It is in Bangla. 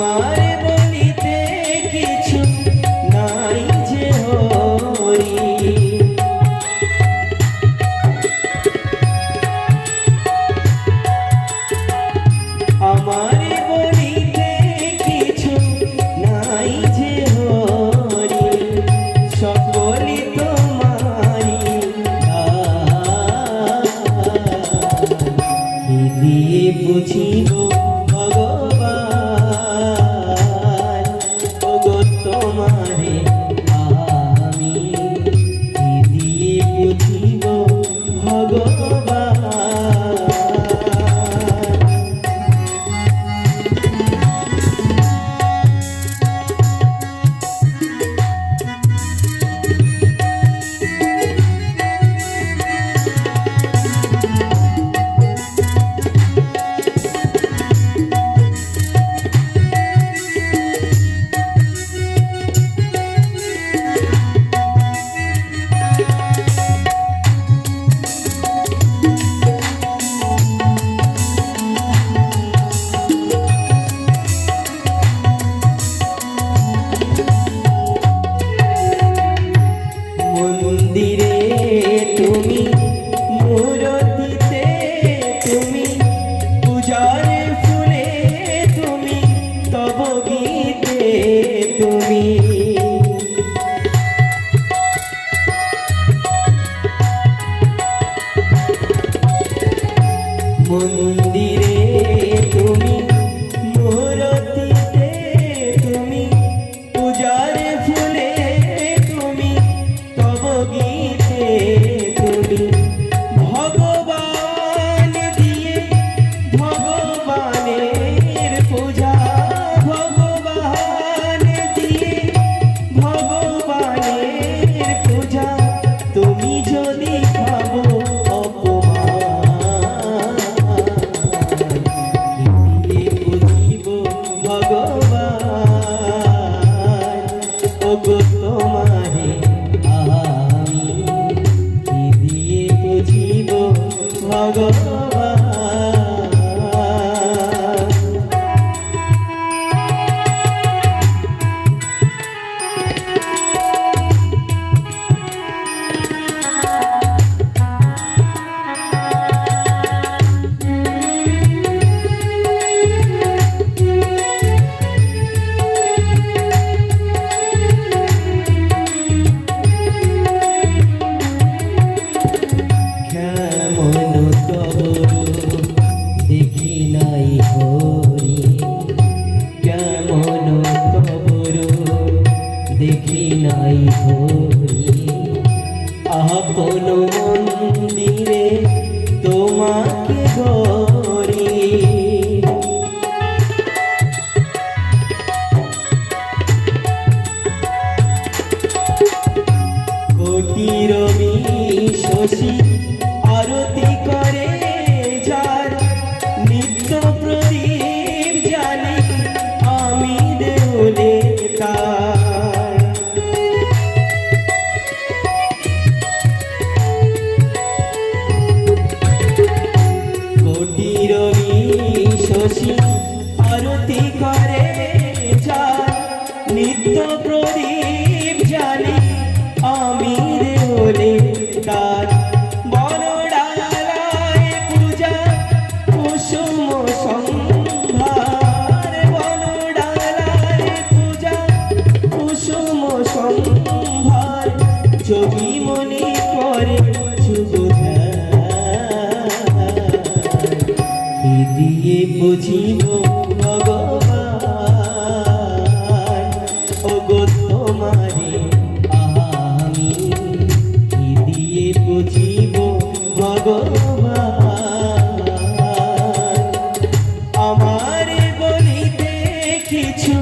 আমার বলিতে কিছু নাই যে হরি, আমার বলিতে কিছু নাই যে হরি, সকলি তোমারি কি দিয়ে বুঝিব ভগবান, ওগো তোমারে আমি কি দিয়ে বুঝিব ভগবান। মন্দিরে তুমি, মূরতিতে তুমি, পূজার ফুলে তুমি, তব গীতে তুমি, মন্দিরে তুমি, মূরতিতে তুমি, পূজার ফুলে তুমি, তব গীতে তুমি, ভগবান দিয়ে ভগবানের পূজা, ভগবান দিয়ে ভগবানের পূজা, তুমি যদি ভাবো অপমান, কি দিয়ে বুঝিব ভগবান, ওগো তোমারে আমি কি দিয়ে বুঝিব ভগবান। দেখি নাই হরি, কেমন তবর দেখি নাই হরি, আপন মন্দিরে তোমাকে গড়ি, কোটি রবি শশী আরতি করে যার, নিত্য প্রদীপ জানি আমি দেউলে তার, কোটি রবি শশী আরতি করে যার, নিত্য প্রদীপ জানি আমি দেউলে তার, বনডালায় পূজা কুসুম সম্ভার, বনডালায় পূজা কুসুম সম্ভার, যোগী মনে করে শুভ ধ্যান, কি দিয়ে বুঝিব ভগবান, ওগো তোমারে আমি কি দিয়ে বুঝিব ভগবান, আমার বলিতে কিছু